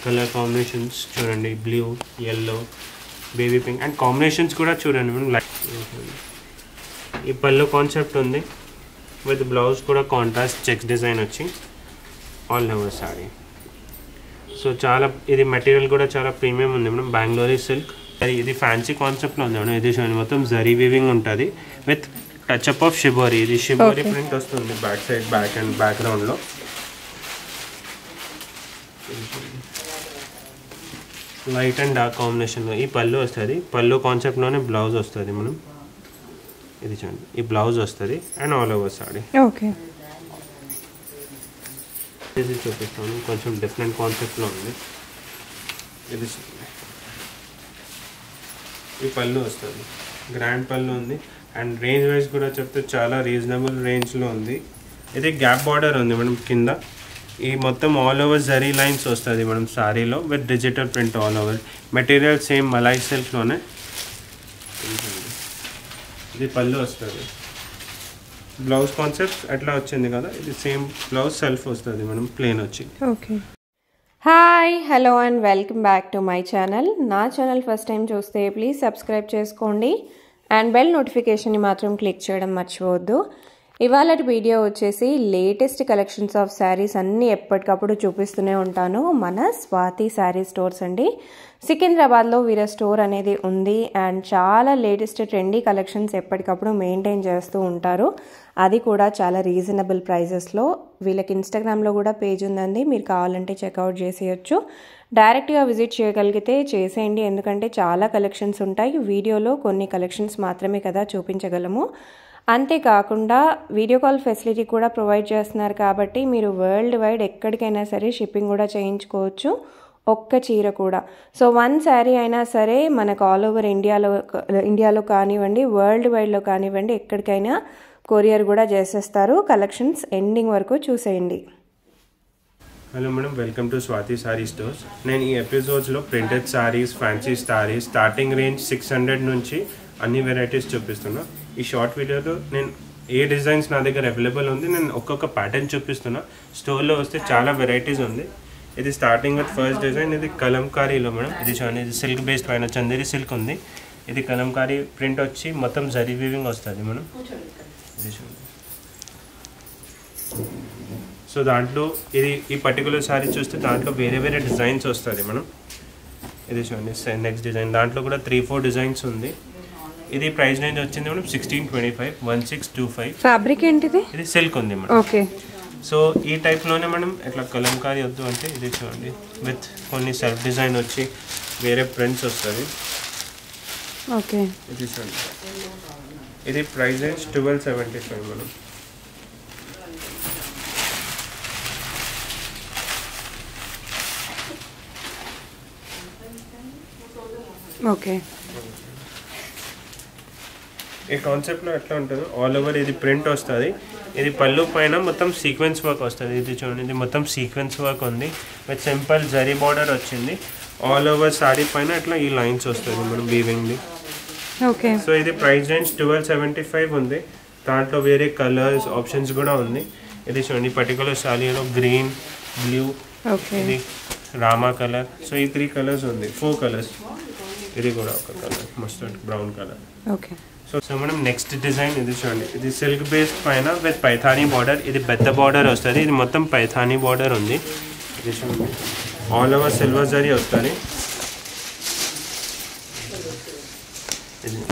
Colour combinations చూడండి, blue, yellow, baby pink and combinations కూడా చూడండి మనం. ఈ పళ్ళు కాన్సెప్ట్ ఉంది విత్ బ్లౌజ్ కూడా కాంట్రాస్ట్ చెక్స్ డిజైన్ వచ్చి ఆల్ ఓవర్ సారీ. సో చాలా ఇది మెటీరియల్ కూడా చాలా ప్రీమియం ఉంది మేడం, బెంగళూరు సిల్క్. ఇది ఫ్యాన్సీ కాన్సెప్ట్లో ఉంది మేడం. ఇది చూడండి మొత్తం జరీ వీవింగ్ ఉంటుంది విత్ టచ్అప్ ఆఫ్ షిబోరీ. ఇది షిబోరీ ప్రింట్ వస్తుంది బ్యాక్ సైడ్, బ్యాక్ అండ్ బ్యాక్గ్రౌండ్లో. లైట్ అండ్ డార్క్ కాంబినేషన్లో ఈ పళ్ళు వస్తుంది. పళ్ళు కాన్సెప్ట్లోనే బ్లౌజ్ వస్తుంది మనం. ఇది చూడండి, ఈ బ్లౌజ్ వస్తుంది and all over sorry. Okay, ఇది చూపిస్తాను, కొంచెం డిఫరెంట్ కాన్సెప్ట్లో ఉంది. ఇది ఈ పళ్ళు వస్తుంది, గ్రాండ్ పళ్ళు ఉంది. అండ్ రేంజ్ వైజ్ కూడా చెప్తే చాలా రీజనబుల్ రేంజ్లో ఉంది. ఇది గ్యాప్ బార్డర్ ఉంది మేడం కింద. ఈ మొత్తం ఆల్ ఓవర్ జరీ లైన్స్ వస్తుంది మేడం సారీలో with digital print all over. Material same malai సిల్క్లోనే. ఇది పళ్ళు వస్తుంది. బ్లౌజ్ కాన్సెప్ట్ అట్లా వచ్చింది కదా, ఇది సేమ్ బ్లౌజ్ సెల్ఫ్ వస్తుంది మేడం, ప్లేన్ వచ్చి. Okay. Hi, hello and welcome back to my channel. నా ఛానల్ ఫస్ట్ టైం చూస్తే ప్లీజ్ సబ్స్క్రైబ్ చేసుకోండి అండ్ బెల్ నోటిఫికేషన్ని మాత్రం క్లిక్ చేయడం మర్చిపోవద్దు. ఇవాళ వీడియో వచ్చేసి లేటెస్ట్ కలెక్షన్స్ ఆఫ్ శారీస్ అన్నీ ఎప్పటికప్పుడు చూపిస్తూనే ఉంటాను. మన స్వాతి శారీ స్టోర్స్ అండి, సికింద్రాబాద్లో వీర స్టోర్ అనేది ఉంది. అండ్ చాలా లేటెస్ట్ ట్రెండీ కలెక్షన్స్ ఎప్పటికప్పుడు మెయింటైన్ చేస్తూ ఉంటారు, అది కూడా చాలా రీజనబుల్ ప్రైజెస్లో. వీళ్ళకి ఇన్స్టాగ్రామ్లో కూడా పేజ్ ఉందండి, మీరు కావాలంటే చెక్అవుట్ చేసేయచ్చు. డైరెక్ట్గా విజిట్ చేయగలిగితే చేసేయండి, ఎందుకంటే చాలా కలెక్షన్స్ ఉంటాయి. వీడియోలో కొన్ని కలెక్షన్స్ మాత్రమే కదా చూపించగలము. అంతేకాకుండా వీడియో కాల్ ఫెసిలిటీ కూడా ప్రొవైడ్ చేస్తున్నారు కాబట్టి మీరు వరల్డ్ వైడ్ ఎక్కడికైనా సరే షిప్పింగ్ కూడా చేయించుకోవచ్చు, ఒక్క చీర కూడా. సో వన్ శారీ అయినా సరే మనకు ఆల్ ఓవర్ ఇండియాలో కానివ్వండి, వరల్డ్ వైడ్లో కానివ్వండి, ఎక్కడికైనా కొరియర్ కూడా చేసేస్తారు. కలెక్షన్స్ ఎండింగ్ వరకు చూసేయండి. Hello madam, welcome to Swathi sari stores. నేను ఈ ఎపిసోడ్స్లో printed saris, fancy saris starting range 600 నుంచి అన్ని వెరైటీస్ చూపిస్తున్నా. ఈ షార్ట్ వీడియోలో నేను ఏ డిజైన్స్ నా దగ్గర అవైలబుల్ ఉంది నేను ఒక్కొక్క ప్యాటర్న్ చూపిస్తున్నా. స్టోర్లో వస్తే చాలా వెరైటీస్ ఉంది. ఇది స్టార్టింగ్ విత్ ఫస్ట్ డిజైన్, ఇది కలంకారీలో మేడం. ఇది చూడండి, ఇది సిల్క్ బేస్డ్ పైన చందేరి సిల్క్ ఉంది. ఇది కలంకారీ ప్రింట్ వచ్చి మొత్తం జరీ వీవింగ్ వస్తుంది మేడం. ఇది చూడండి. సో దాంట్లో ఇది ఈ పర్టికులర్ శారీ చూస్తే దాంట్లో వేరే వేరే డిజైన్స్ వస్తుంది మనం. ఇది చూడండి నెక్స్ట్ డిజైన్, దాంట్లో కూడా 3-4 డిజైన్స్ ఉంది. ఇది ప్రైస్ రేంజ్ వచ్చింది మేడం 1625, 1625. ఫ్యాబ్రిక్ ఏంటిది? ఇది సిల్క్ ఉంది మేడం. ఓకే. సో ఈ టైప్లోనే మనం ఇట్లా కలంకారీ వద్దు అంటే ఇది చూడండి విత్ కొన్ని సెల్ఫ్ డిజైన్ వచ్చి వేరే ప్రింట్స్ వస్తుంది. ఓకే. ఇది చూడండి, ఇది ప్రైస్ రేంజ్ 1275 మేడం. ఓకే. ఈ కాన్సెప్ట్లో ఎట్లా ఉంటుంది, ఆల్ ఓవర్ ఇది ప్రింట్ వస్తుంది. ఇది పళ్ళు పైన మొత్తం సీక్వెన్స్ వర్క్ వస్తుంది. ఇది చూడండి, ఇది మొత్తం సీక్వెన్స్ వర్క్ ఉంది విత్ సింపుల్ జరీ బార్డర్ వచ్చింది. ఆల్ ఓవర్ సారీ పైన ఇట్లా ఈ లైన్స్ వస్తుంది మనం వీవింగ్ది. ఓకే. సో ఇది ప్రైస్ రేంజ్ 1275 ఉంది. దాంట్లో వేరే కలర్స్ ఆప్షన్స్ కూడా ఉంది. ఇది చూడండి పర్టికులర్ శారీలో గ్రీన్, బ్లూ, ఇది రామా కలర్. సో ఈ 3 కలర్స్ ఉంది, 4 కలర్స్. ఇది కూడా ఒక colour mustard brown colour. Okay. So మనం నెక్స్ట్ డిజైన్ ఇది చూడండి, ఇది సిల్క్ బేస్డ్ పైన విత్ పైథానీ బార్డర్. ఇది పెద్ద బార్డర్ వస్తుంది, ఇది మొత్తం పైథానీ బార్డర్ ఉంది. ఇది చూడండి ఆల్ ఓవర్ సిల్వర్ జరీ వస్తుంది.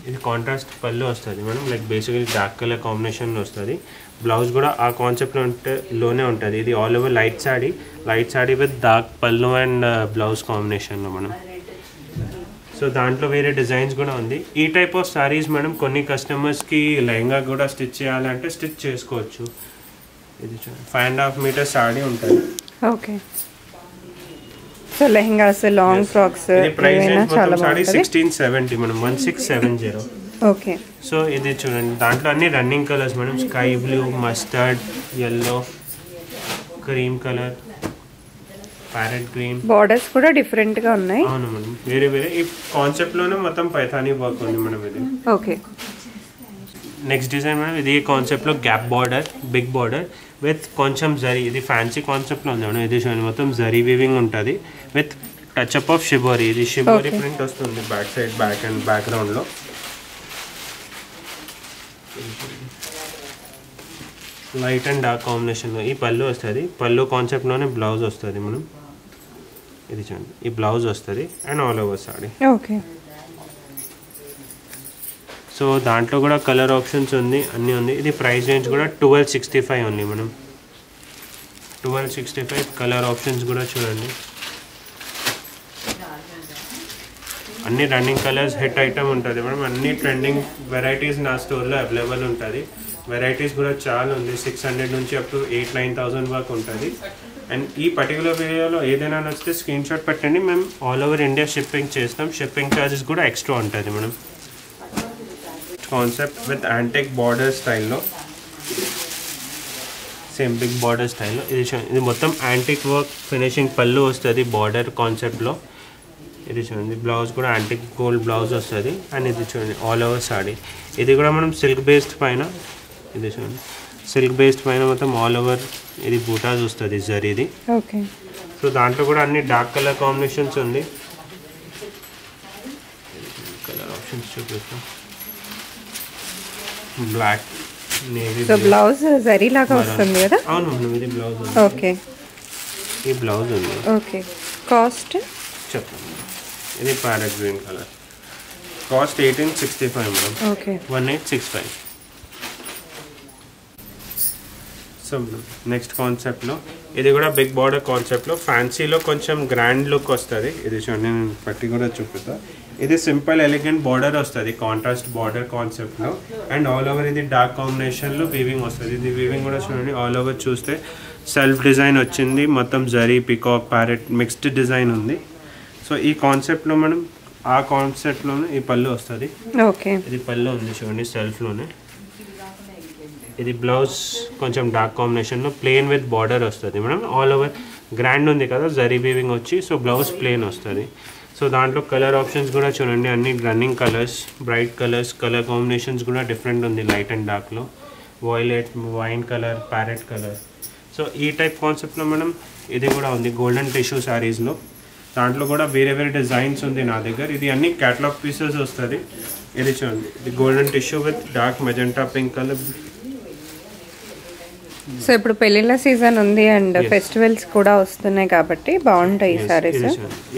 ఇది కాంట్రాస్ట్ పళ్ళు వస్తుంది madam, like basically dark colour కాంబినేషన్లో వస్తుంది. బ్లౌజ్ కూడా ఆ కాన్సెప్ట్లో లోనే ఉంటుంది. ఇది all over light sari with dark పళ్ళు అండ్ బ్లౌజ్ కాంబినేషన్లో మనం. సో దాంట్లో వేరే డిజైన్స్ కూడా ఉంది. ఈ టైప్ ఆఫ్ శారీస్ మేడం కొన్ని కస్టమర్స్కి లెహంగా కూడా స్టిచ్ చేయాలంటే స్టిచ్ చేసుకోవచ్చు. ఇది 5.5 మీటర్స్ శారీ ఉంటుంది. Okay. So lehengas, long frocks, price sari 1670 madam, 1670. Okay. So ఇది చూడండి, దాంట్లో అన్ని running colours madam, sky blue, mustard, yellow, cream colour, parrot green. Borders కూడా డిఫరెంట్ గా ఉన్నాయి. అవును మేడం, వేరే వేరే ఈ కాన్సెప్ట్ లోనే మొత్తం పైథానీ వర్క్ ఉంది మేడం. ఇది ఓకే. నెక్స్ట్ డిజైన్ మేడం, ఇది కాన్సెప్ట్ లో gap border, big border with కొంచెం జరీ. ఇది ఫ్యాన్సీ కాన్సెప్ట్ లో ఉంది మేడం. ఇది చూడండి మొత్తం జరీ వీవింగ్ ఉంటుంది విత్ టచ్అప్ ఆఫ్ షిబోరి. ఇది షిబోరి ప్రింట్ వస్తుంది బ్యాక్ సైడ్, బ్యాక్ అండ్ బ్యాక్గ్రౌండ్లో. లైట్ అండ్ డార్క్ కాంబినేషన్లో ఈ పళ్ళు వస్తుంది. పళ్ళు కాన్సెప్ట్లోనే బ్లౌజ్ వస్తుంది. మనం ఇది చూడండి, ఈ బ్లౌజ్ వస్తుంది and all over sorry. Okay. So దాంట్లో కూడా కలర్ ఆప్షన్స్ ఉంది, అన్నీ ఉంది. ఇది ప్రైస్ రేంజ్ కూడా 1265 ఉంది. మనం 1265 కలర్ ఆప్షన్స్ కూడా చూడండి. అన్ని రన్నింగ్ కలర్స్, హిట్ ఐటమ్ ఉంటుంది మేడం. అన్ని ట్రెండింగ్ వెరైటీస్ నా స్టోర్లో అవైలబుల్ ఉంటుంది. వెరైటీస్ కూడా చాలా ఉంది. 600 నుంచి అప్ టు 8,000-9,000 వరకు ఉంటుంది. అండ్ ఈ పర్టికులర్ వీడియోలో ఏదైనా నచ్చితే స్క్రీన్ షాట్ పెట్టండి. మేము ఆల్ ఓవర్ ఇండియా షిప్పింగ్ చేస్తాం. షిప్పింగ్ ఛార్జెస్ కూడా ఎక్స్ట్రా ఉంటుంది madam. Concept with antique border స్టైల్లో, సేమ్ బిగ్ బార్డర్ స్టైల్లో. ఇది మొత్తం యాంటిక్ వర్క్ ఫినిషింగ్ పళ్ళు వస్తుంది బార్డర్ కాన్సెప్ట్లో. ఇది చూడండి, బ్లౌజ్ కూడా యాంటిక్ గోల్డ్ బ్లౌజ్ వస్తుంది. అండ్ ఇది చూడండి ఆల్ ఓవర్ సాడీ. ఇది కూడా మనం సిల్క్ బేస్డ్ పైన, ఇది చూడండి సిల్క్ బేస్డ్ పైన మొత్తం ఆల్ ఓవర్ ఇది బూటాస్ వస్తుంది జరీది. ఓకే. సో దాంట్లో కూడా అన్ని డార్క్ కలర్ కాంబినేషన్స్ ఉంది. కలర్ ఆప్షన్స్ చూపిస్తాం. Black, navy. సో బ్లౌజ్ జరీ లాగా వస్తుంది కదా? అవును, ఇది బ్లౌజ్. ఓకే. ఈ బ్లౌజ్ ఉంది. ఓకే. కాస్ట్ చెప్పండి. ఇది parrot green colour. Cost 1865 madam. Okay. 1865. So next కాన్సెప్ట్లో ఇది కూడా బిగ్ బార్డర్ కాన్సెప్ట్లో, ఫ్యాన్సీలో కొంచెం గ్రాండ్ లుక్ వస్తుంది. ఇది చూడండి, నేను పట్టి కూడా చూపిస్తా. ఇది సింపుల్ ఎలిగెంట్ బార్డర్ వస్తుంది, కాంట్రాస్ట్ బార్డర్ కాన్సెప్ట్లో. అండ్ ఆల్ ఓవర్ ఇది డార్క్ కాంబినేషన్లో వీవింగ్ వస్తుంది. ఇది వీవింగ్ కూడా చూడండి, ఆల్ ఓవర్ చూస్తే సెల్ఫ్ డిజైన్ వచ్చింది. మొత్తం zari, peacock, parrot mixed design ఉంది. సో ఈ కాన్సెప్ట్లో మనం ఆ కాన్సెప్ట్లోనే ఈ పళ్ళు వస్తుంది. ఓకే. ఇది పళ్ళు ఉంది చూడండి సెల్ఫ్లోనే. ఇది బ్లౌజ్ కొంచెం డార్క్ కాంబినేషన్లో ప్లెయిన్ విత్ బార్డర్ వస్తుంది మేడం. ఆల్ ఓవర్ గ్రాండ్ ఉంది కదా, జరీ వీవింగ్ వచ్చి, సో బ్లౌజ్ ప్లెయిన్ వస్తుంది. సో దాంట్లో కలర్ ఆప్షన్స్ కూడా చూడండి, అన్ని running colours, bright colours. Colour combinations కూడా డిఫరెంట్ ఉంది, లైట్ అండ్ డార్క్లో. Violet, wine colour, parrot colour. So ఈ టైప్ కాన్సెప్ట్లో మనం ఇది కూడా ఉంది గోల్డెన్ టిష్యూ శారీస్లో. దాంట్లో కూడా వేరే వేరే డిజైన్స్ ఉంది నా దగ్గర. ఇది అన్ని క్యాటలాగ్ పీసెస్ వస్తుంది. ఇది చూడండి, ఇది golden tissue with dark magenta pink colour. So ఇప్పుడు పెళ్ళిళ్ళ సీజన్ ఉంది అండ్ ఫెస్టివల్స్ కూడా వస్తున్నాయి కాబట్టి బాగుంటాయి ఈ సారీస్.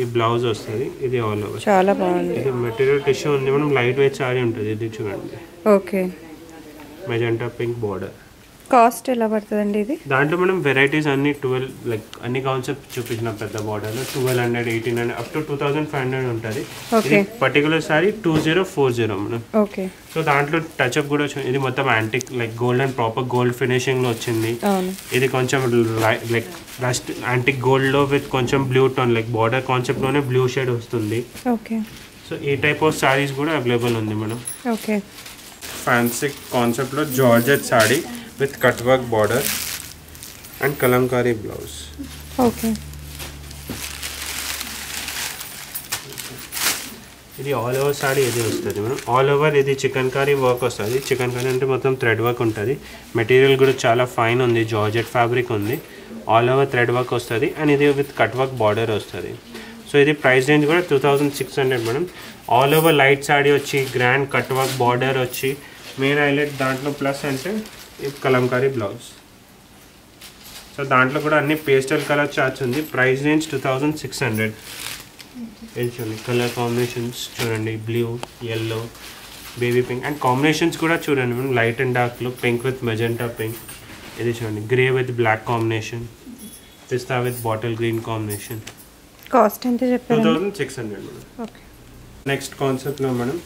ఈ బ్లౌజ్ వస్తుంది, ఇది ఆల్ ఓవర్ చాలా బాగుంది. ఇది మెటీరియల్ టిష్యూ ఉంది మనం, లైట్ వెయిట్ సారీ ఉంటుంది. ఇది చూడండి, okay. Magenta pink border. Cost ఎలా పడుతుందండి ఇది? దాంట్లో మనం వెరైటీస్ అన్ని 12 లైక్ అన్ని కాన్సెప్ట్ చూపించిన పెద్ద బార్డర్లో 1200, 1800 అప్ టు 2500 ఉంటుంది. ఇది పర్టికులర్ సారీ 2040 మనం. ఓకే. సో దాంట్లో టచ్అప్ కూడా ఇది మొత్తం antique like gold and proper gold ఫినిషింగ్లో వచ్చింది. ఇది కొంచెం లైక్ రస్ట్ యాంటిక్ గోల్డ్లో విత్ కొంచెం బ్లూ టోన్ లైక్ బార్డర్ కాన్సెప్ట్లోనే బ్లూ షేడ్ వస్తుంది. ఓకే. సో ఈ టైప్ ఆఫ్ సారీస్ కూడా అవైలబుల్ ఉంది మేడం. ఓకే. ఫ్యాన్సీ కాన్సెప్ట్లో georgette sari with cut work border and kalamkari blouse. Okay. ఇది ఆల్ ఓవర్ సారీ ఇది వస్తుంది మేడం. ఆల్ ఓవర్ ఇది చికెన్ కర్రీ వర్క్ వస్తుంది. చికెన్ కర్రీ అంటే మొత్తం థ్రెడ్ వర్క్ ఉంటుంది. మెటీరియల్ కూడా చాలా ఫైన్ ఉంది, జార్జెట్ ఫ్యాబ్రిక్ ఉంది. ఆల్ ఓవర్ థ్రెడ్ వర్క్ వస్తుంది అండ్ ఇది విత్ కట్ వర్క్ బార్డర్ వస్తుంది. సో ఇది ప్రైస్ రేంజ్ కూడా 2600 madam. All over light sorry వచ్చి గ్రాండ్ కట్ వర్క్ బార్డర్ వచ్చి మెయిన్ హైలైట్ దాంట్లో ప్లస్ అంటే కలంకారీ బ్లౌజ్. సో దాంట్లో కూడా అన్ని పేస్టల్ కలర్ చార్ట్స్ ఉంది. Price range 2600. చూడండి కలర్ కాంబినేషన్స్ చూడండి, blue, yellow, baby pink and combinations కూడా చూడండి మనం, light and డార్క్లో pink with magenta pink. ఇది చూడండి గ్రే విత్ బ్లాక్ కాంబినేషన్, పిస్తా with bottle green combination. Cost ఎంత చెప్పారు? 2600 మేడం. ఓకే. నెక్స్ట్ కాన్సెప్ట్లో మనం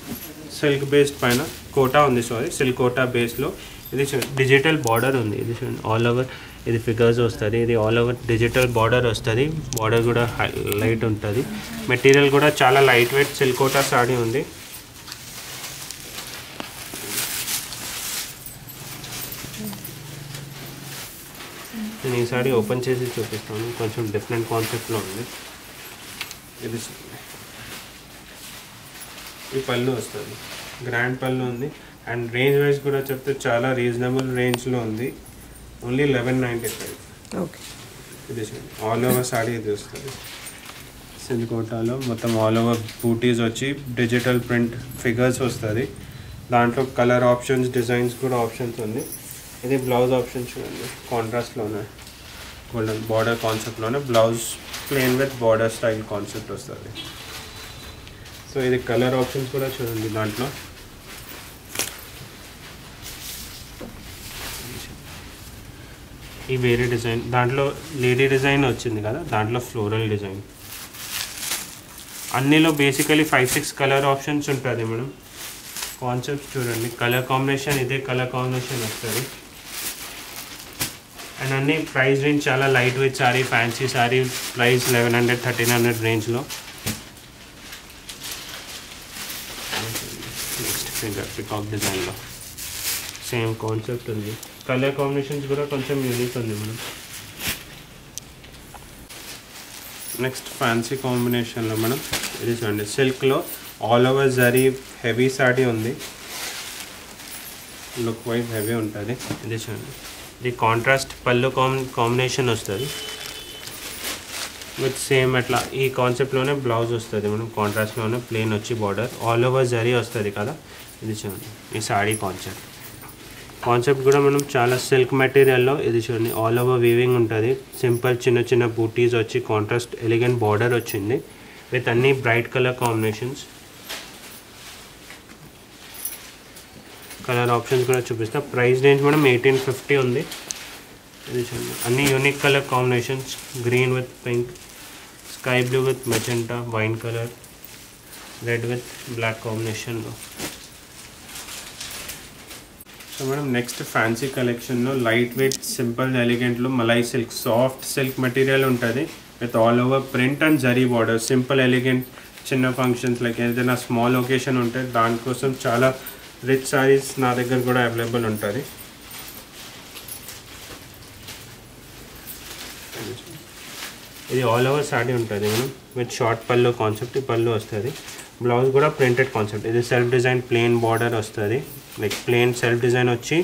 సిల్క్ బేస్డ్ పైన కోటా ఉంది, సిల్క్ కోటా బేస్లో ఇది డిజిటల్ బార్డర్ ఉంది. ఇది చూడండి ఆల్ ఓవర్ ఇది ఫిగర్స్ వస్తుంది. ఇది ఆల్ ఓవర్ డిజిటల్ బార్డర్ వస్తుంది. బార్డర్ కూడా లైట్ ఉంటుంది. మెటీరియల్ కూడా చాలా light weight silk Kota sari ఉంది. నేను ఈ సారీ ఓపెన్ చేసి చూపిస్తాను, కొంచెం డిఫరెంట్ కాన్సెప్ట్లో ఉంది. ఇది ఈ పళ్ళు వస్తుంది, గ్రాండ్ పళ్ళు ఉంది అండ్ రేంజ్ వైజ్ కూడా చెప్తే చాలా రీజనబుల్ రేంజ్లో ఉంది. ఓన్లీ 1195. ఓకే. ఇది ఆల్ ఓవర్ సారీ ఇది వస్తుంది. సిల్క్ కోటాలో మొత్తం ఆల్ ఓవర్ బూటీస్ వచ్చి డిజిటల్ ప్రింట్ ఫిగర్స్ వస్తుంది. దాంట్లో కలర్ ఆప్షన్స్, డిజైన్స్ కూడా ఆప్షన్స్ ఉంది. ఇది బ్లౌజ్ ఆప్షన్ చూడండి, కాంట్రాస్ట్లోనే గోల్డెన్ బార్డర్ కాన్సెప్ట్లోనే blouse plain with border style concept వస్తుంది. సో ఇది కలర్ ఆప్షన్స్ కూడా చూడండి. దాంట్లో ఈ వేరే డిజైన్, దాంట్లో లేడీ డిజైన్ వచ్చింది కదా, దాంట్లో ఫ్లోరల్ డిజైన్. అన్నిలో బేసికలీ 5-6 కలర్ ఆప్షన్స్ ఉంటుంది మేడం. కాన్సెప్ట్స్ చూడండి, కలర్ కాంబినేషన్ ఇదే కలర్ కాంబినేషన్ వస్తుంది. అండ్ అన్ని ప్రైస్ రేంజ్ చాలా light weight sari, fancy sari price 1100-1300 రేంజ్లో. నెక్స్ట్ ఫిగర్ పికాక్ డిజైన్లో సేమ్ కాన్సెప్ట్ ఉంది. కలర్ కాంబినేషన్స్ కూడా కొంచెం యూనిక్ ఉంది మేడం. నెక్స్ట్ ఫ్యాన్సీ కాంబినేషన్లో మేడం ఇది చూడండి, సిల్క్లో all over zari heavy sari ఉంది. లుక్ వైజ్ హెవీ ఉంటుంది. ఇది చూడండి, ఇది కాంట్రాస్ట్ పళ్ళు కాంబినేషన్ వస్తుంది విత్ సేమ్ అట్లా ఈ కాన్సెప్ట్లోనే బ్లౌజ్ వస్తుంది మనం. కాంట్రాస్ట్లోనే ప్లెయిన్ వచ్చి బార్డర్ ఆల్ ఓవర్ జరీ వస్తుంది కదా. ఇది చూడండి ఈ సారీ కాన్సెప్ట్ కూడా మనం చాలా సిల్క్ మెటీరియల్లో. ఇది చూడండి ఆల్ ఓవర్ వీవింగ్ ఉంటుంది. సింపుల్ చిన్న చిన్న బూటీస్ వచ్చి కాంట్రాస్ట్ ఎలిగెంట్ బార్డర్ వచ్చింది విత్ అన్ని bright colour combinations. Colour options కూడా చూపిస్తా. ప్రైస్ రేంజ్ మనం 1850 ఉంది. ఇది చూడండి అన్ని unique colour combinations, green with pink, sky blue with magenta, wine colour, red with black కాంబినేషన్లో. సో మేడం నెక్స్ట్ ఫ్యాన్సీ కలెక్షన్లో లైట్ వెయిట్ సింపుల్ ఎలిగెంట్లో malai silk soft silk material ఉంటుంది with all over print and zari border. Simple elegant చిన్న functions like ఏదైనా small occasion ఉంటే దానికోసం చాలా rich saris నా దగ్గర కూడా అవైలబుల్ ఉంటుంది. ఇది ఆల్ ఓవర్ సారీ ఉంటుంది మనం విత్ షార్ట్ పళ్ళు కాన్సెప్ట్. ఈ పళ్ళు వస్తుంది. బ్లౌజ్ కూడా ప్రింటెడ్ కాన్సెప్ట్. ఇది సెల్ఫ్ డిజైన్ ప్లెయిన్ బార్డర్ వస్తుంది. లైక్ ప్లెయిన్ సెల్ఫ్ డిజైన్ వచ్చి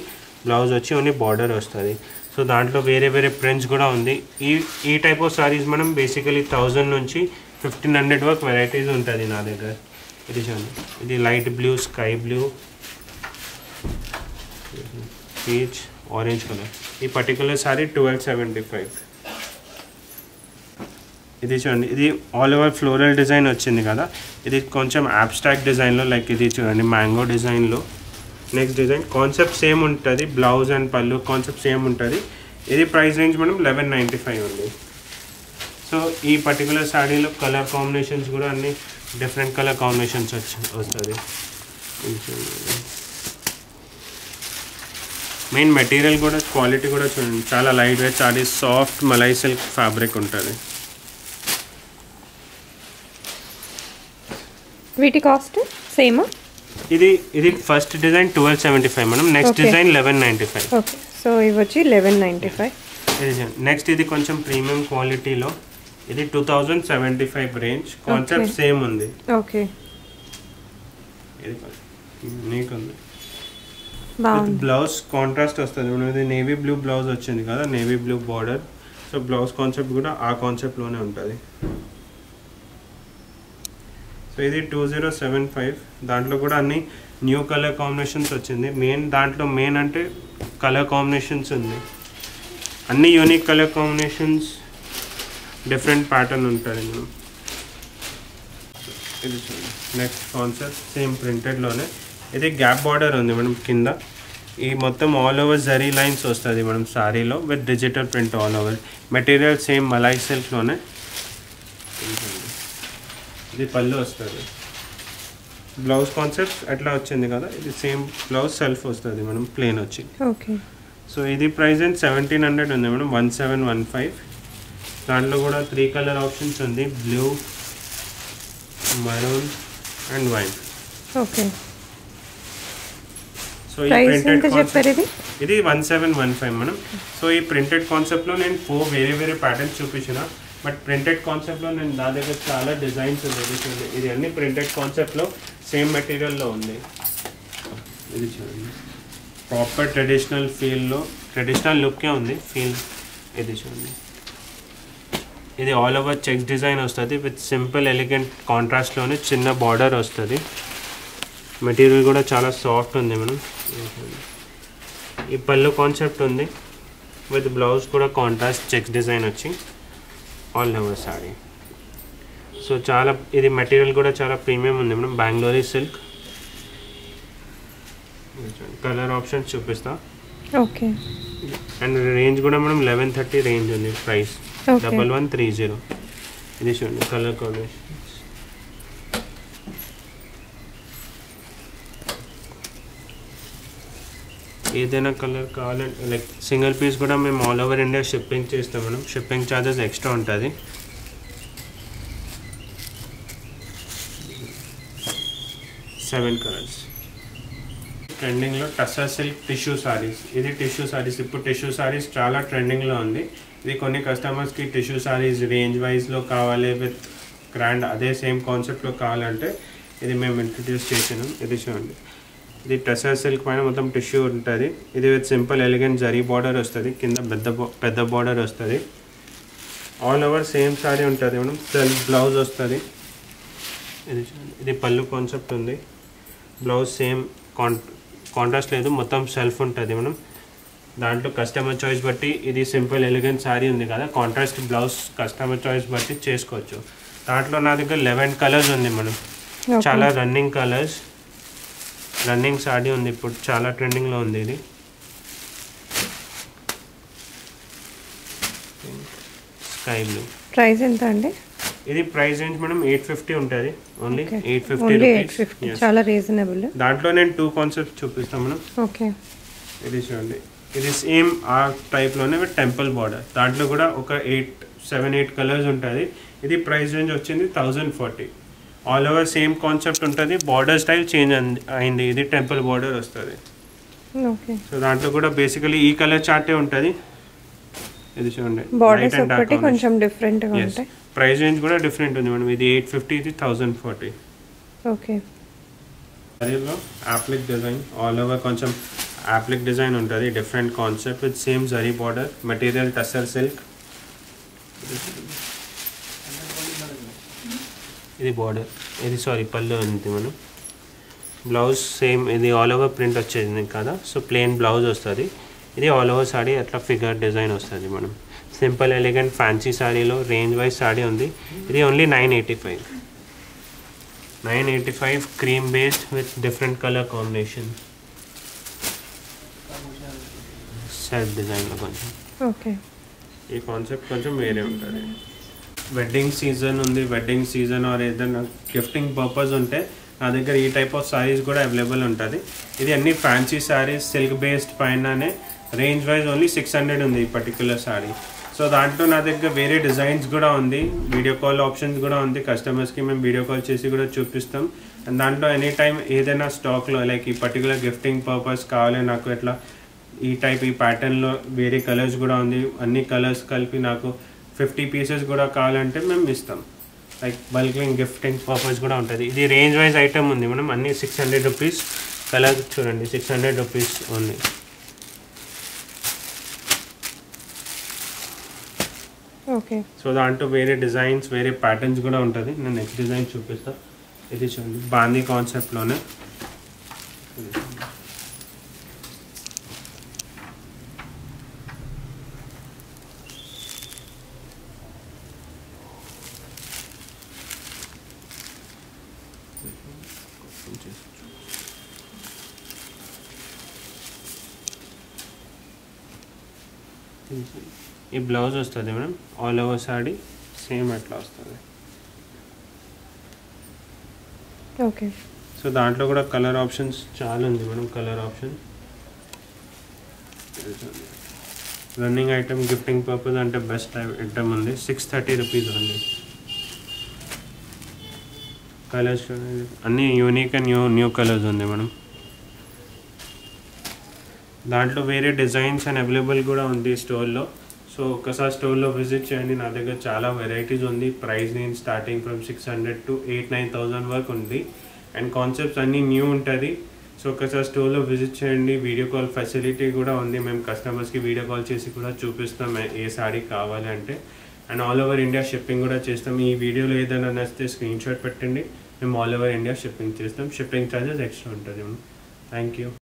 బ్లౌజ్ వచ్చి ఓన్లీ బార్డర్ వస్తుంది. సో దాంట్లో వేరే వేరే ప్రింట్స్ కూడా ఉంది. ఈ టైప్ ఆఫ్ సారీస్ మనం బేసికలీ 1000 నుంచి 1500 వరకు వెరైటీస్ ఉంటుంది నా దగ్గర. ఇది చూడండి, ఇది light blue, sky blue, peach, orange colour. ఈ పర్టికులర్ సారీ 1275. ఇది చూడండి, ఇది ఆల్ ఓవర్ ఫ్లోరల్ డిజైన్ వచ్చింది కదా. ఇది కొంచెం అబ్స్ట్రాక్ట్ డిజైన్లో, లైక్ ఇది చూడండి మ్యాంగో డిజైన్లో. నెక్స్ట్ డిజైన్ కాన్సెప్ట్ సేమ్ ఉంటుంది, బ్లౌజ్ అండ్ పళ్ళు కాన్సెప్ట్ సేమ్ ఉంటుంది. ఇది ప్రైస్ రేంజ్ మనం 1195 ఉంది. సో ఈ పర్టికులర్ శారీలో కలర్ కాంబినేషన్స్ కూడా అన్ని డిఫరెంట్ కలర్ కాంబినేషన్స్ వస్తుంది. మెయిన్ మెటీరియల్ కూడా క్వాలిటీ కూడా చూడండి, చాలా light weight sorry, soft malai silk fabric ఉంటుంది. వీటి కాస్ట్ సేమా? ఇది ఫస్ట్ డిజైన్ 1275 మనం. Next design 1195. ఓకే, సో ఇవి వచ్చి 1195. నెక్స్ట్ ఇది కొంచెం ప్రీమియం క్వాలిటీలో, ఇది 2075 రేంజ్. కాన్సెప్ట్ సేమ్ ఉంది. ఓకే, ఇది యూనిక్ ఉంది. బ్లౌజ్ కాంట్రాస్ట్ వస్తుంది. ఇది నేవీ బ్లూ బ్లౌజ్ వచ్చింది కదా, navy blue border. So blouse concept కూడా ఆ కాన్సెప్ట్లోనే ఉంటుంది. సో ఇది 2075. దాంట్లో కూడా అన్ని న్యూ కలర్ కాంబినేషన్స్ వచ్చింది. దాంట్లో మెయిన్ అంటే కలర్ కాంబినేషన్స్ ఉంది. అన్ని unique colour combinations, different pattern ఉంటుంది మనం. ఇది చూడండి నెక్స్ట్ కాన్సెప్ట్ సేమ్ ప్రింటెడ్లోనే. ఇది గ్యాప్ బార్డర్ ఉంది మనం కింద. ఈ మొత్తం ఆల్ ఓవర్ జరీ లైన్స్ వస్తుంది మనం సారీలో with digital print all over. Material same malai సిల్క్లోనే. ఇది పళ్ళు వస్తుంది. బ్లౌజ్ కాన్సెప్ట్ అట్లా వచ్చింది కదా, ఇది సేమ్ బ్లౌజ్ సెల్ఫ్ వస్తుంది మనం ప్లెయిన్ వచ్చి. ఓకే, సో ఇది ప్రైస్ 1700 ఉంది మేడం, 1715. దాంట్లో కూడా 3 కలర్ ఆప్షన్స్ ఉంది, blue, maroon and wine. Okay, so ఈ ప్రింటెడ్ కాన్సెప్ట్ ఇది 1715 మేడం. సో ఈ ప్రింటెడ్ కాన్సెప్ట్లో నేను 4 వేరే వేరే ప్యాటర్న్స్ చూపించిన. బట్ ప్రింటెడ్ కాన్సెప్ట్లో నేను నా దగ్గర చాలా డిజైన్స్ ఉంది. ఇది అన్ని ప్రింటెడ్ కాన్సెప్ట్లో సేమ్ మెటీరియల్లో ఉంది. ఇది చూడండి ప్రాపర్ ట్రెడిషనల్ ఫీల్లో, ట్రెడిషనల్ లుక్కే ఉంది ఫీల్. ఇది చూడండి ఇది ఆల్ ఓవర్ చెక్స్ డిజైన్ వస్తుంది విత్ సింపుల్ ఎలిగెంట్ కాంట్రాస్ట్లోనే చిన్న బార్డర్ వస్తుంది. మెటీరియల్ కూడా చాలా సాఫ్ట్ ఉంది మనం. ఈ పళ్ళు కాన్సెప్ట్ ఉంది విత్ బ్లౌజ్ కూడా కాంట్రాస్ట్ చెక్స్ డిజైన్ వచ్చి ఆల్ ఓవర్ సారీ. సో చాలా ఇది మెటీరియల్ కూడా చాలా ప్రీమియం ఉంది madam. Bengaluru silk. Colour options చూపిస్తా. ఓకే. అండ్ రేంజ్ కూడా మనం 1130 రేంజ్ ఉంది. ప్రైస్ 1130. ఇది చూడండి కలర్ కాంబినేషన్. ఏదైనా కలర్ కావాలంటే లైక్ సింగిల్ పీస్ కూడా మేము ఆల్ ఓవర్ ఇండియా షిప్పింగ్ చేస్తాం మేడం. షిప్పింగ్ ఛార్జెస్ ఎక్స్ట్రా ఉంటుంది. Seven colours. ట్రెండింగ్లో టస్సర్ సిల్క్ టిష్యూ సారీస్. ఇది టిష్యూ సారీస్. ఇప్పుడు టిష్యూ సారీస్ చాలా ట్రెండింగ్లో ఉంది. ఇది కొన్ని కస్టమర్స్కి టిష్యూ సారీస్ రేంజ్ వైజ్లో కావాలి విత్ గ్రాండ్ అదే సేమ్ కాన్సెప్ట్లో కావాలంటే ఇది మేము ఇంట్రడ్యూస్ చేసినాం. ఇది చూడండి. ఇది టస్సర్ సిల్క్ పైన మొత్తం టిష్యూ ఉంటుంది. ఇది with simple elegant zari border వస్తుంది. కింద పెద్ద బార్డర్ వస్తుంది. ఆల్ ఓవర్ సేమ్ సారీ ఉంటుంది మేడం. సెల్ఫ్ బ్లౌజ్ వస్తుంది. ఇది చూడండి. ఇది పళ్ళు కాన్సెప్ట్ ఉంది. బ్లౌజ్ సేమ్ కాంట్రాస్ట్ లేదు, మొత్తం సెల్ఫ్ ఉంటుంది మనం. దాంట్లో కస్టమర్ చాయిస్ బట్టి ఇది సింపుల్ ఎలిగెంట్ సారీ ఉంది కదా, కాంట్రాస్ట్ బ్లౌజ్ కస్టమర్ చాయిస్ బట్టి చేసుకోవచ్చు. దాంట్లో నా దగ్గర 11 కలర్స్ ఉంది మనం. చాలా రన్నింగ్ కలర్స్, రన్నింగ్ సారీ ఉంది. ఇప్పుడు చాలా ట్రెండింగ్లో ఉంది ఇది. Sky blue. ప్రైస్ ఎంత అండి? ఇది ప్రైస్ రేంజ్ మనం 850 ఉంటుంది. Only 850 rupees. చాలా రీజనబుల్. దాంట్లో నేను 2 కాన్సెప్ట్స్ చూపిస్తాను మనం. ఓకే. ఇది చూడండి. ఇది సేమ్ ఆ టైప్లోనే విత్ టెంపుల్ బార్డర్. దాంట్లో కూడా ఒక 7-8 కలర్స్ ఉంటుంది. ఇది ప్రైస్ రేంజ్ వచ్చింది 1040. ఆల్ ఓవర్ సేమ్ కాన్సెప్ట్ ఉంటుంది. బార్డర్ స్టైల్ చేంజ్ అయింది. ఇది టెంపుల్ బార్డర్ వస్తుంది. ఓకే. సో దాంట్లో కూడా బేసికలీ ఈ కలర్ చార్టే ఉంటుంది. ఇది చూడండి. బార్డర్స్ ఒకటి కొంచెం డిఫరెంట్గా ఉంటాయి. ప్రైస్ రేంజ్ కూడా డిఫరెంట్ ఉంది మేడం. ఇది 850, ఇది 1040. ఓకే. సారీలో యాప్లిక్ డిజైన్ ఆల్ ఓవర్ కొంచెం యాప్లిక్ డిజైన్ ఉంటుంది. Different concept with same zari border. Material tussar silk. ఇది బార్డర్. ఇది పళ్ళు ఉంది మనం. బ్లౌజ్ సేమ్ ఇది ఆల్ ఓవర్ ప్రింట్ వచ్చేది కదా, సో ప్లెయిన్ బ్లౌజ్ వస్తుంది. ఇది ఆల్ ఓవర్ సారీ అట్లా ఫిగర్ డిజైన్ వస్తుంది మనం. సింపుల్ ఎలిగెంట్ ఫ్యాన్సీ సారీలో రేంజ్ వైజ్ సారీ ఉంది. ఇది only 985 cream based with different colour combination. Self డిజైన్లో కొంచెం ఓకే. ఈ కాన్సెప్ట్ కొంచెం వేరే ఉంటుంది. వెడ్డింగ్ సీజన్ ఉంది. వెడ్డింగ్ సీజన్ ఆర్ ఏదైనా గిఫ్టింగ్ పర్పస్ ఉంటే నా దగ్గర ఈ టైప్ ఆఫ్ సారీస్ కూడా అవైలబుల్ ఉంటుంది. ఇది అన్ని ఫ్యాన్సీ సారీస్ సిల్క్ బేస్డ్ పైననే. రేంజ్ వైజ్ ఓన్లీ 600 ఉంది ఈ పర్టికులర్ సారీ. సో దాంట్లో నా దగ్గర వేరే డిజైన్స్ కూడా ఉంది. వీడియో కాల్ ఆప్షన్స్ కూడా ఉంది. కస్టమర్స్కి మేము వీడియో కాల్ చేసి కూడా చూపిస్తాం. అండ్ దాంట్లో ఎనీ టైం ఏదైనా స్టాక్లో లైక్ ఈ పర్టికులర్ గిఫ్టింగ్ పర్పస్ కావాలి నాకు ఎట్లా ఈ టైప్ ఈ ప్యాటర్న్లో వేరే కలర్స్ కూడా ఉంది. అన్ని కలర్స్ కలిపి నాకు 50 పీసెస్ కూడా కావాలంటే మేము ఇస్తాం. లైక్ బల్కింగ్ గిఫ్టింగ్ పర్పస్ కూడా ఉంటుంది. ఇది రేంజ్ వైజ్ ఐటమ్ ఉంది మనం. అన్ని 600 రూపీస్. కలర్ చూడండి 600 రూపీస్ ఓన్లీ. ఓకే. సో దాంట్లో వేరే డిజైన్స్ వేరే ప్యాటర్న్స్ కూడా ఉంటుంది. నేను నెక్స్ట్ డిజైన్ చూపిస్తాను. ఇది చూడండి బాందీ కాన్సెప్ట్లోనే. ఈ బ్లౌజ్ వస్తుంది madam. All over sorry same అట్లా వస్తుంది. ఓకే. సో దాంట్లో కూడా కలర్ ఆప్షన్స్ చాలా ఉంది madam. Colour option running item gifting purpose అంటే బెస్ట్ ఐటమ్ ఉంది. 630 రూపీస్ ఉంది. కలర్స్ అన్నీ యూనిక్ అండ్ న్యూ కలర్స్ ఉంది మేడం. దాంట్లో వేరే డిజైన్స్ అండ్ అవైలబుల్ కూడా ఉంది స్టోర్లో. సో ఒకసారి స్టోర్లో విజిట్ చేయండి. నా దగ్గర చాలా వెరైటీస్ ఉంది. ప్రైస్ నేను స్టార్టింగ్ ఫ్రమ్ 600 to 8,000-9,000 వరకు ఉంది. అండ్ కాన్సెప్ట్స్ అన్నీ న్యూ ఉంటుంది. సో ఒకసారి స్టోర్లో విజిట్ చేయండి. వీడియో కాల్ ఫెసిలిటీ కూడా ఉంది. మేము కస్టమర్స్కి వీడియో కాల్ చేసి కూడా చూపిస్తాం ఏ సారీ కావాలి అంటే. And all over India shipping కూడా చేస్తాం. ఈ వీడియోలో ఏదైనా నచ్చితే స్క్రీన్ షాట్ పెట్టండి, మేము ఆల్ ఓవర్ ఇండియా షిప్పింగ్ చేస్తాం. షిప్పింగ్ ఛార్జెస్ ఎక్స్ట్రా ఉంటుంది. Thank you.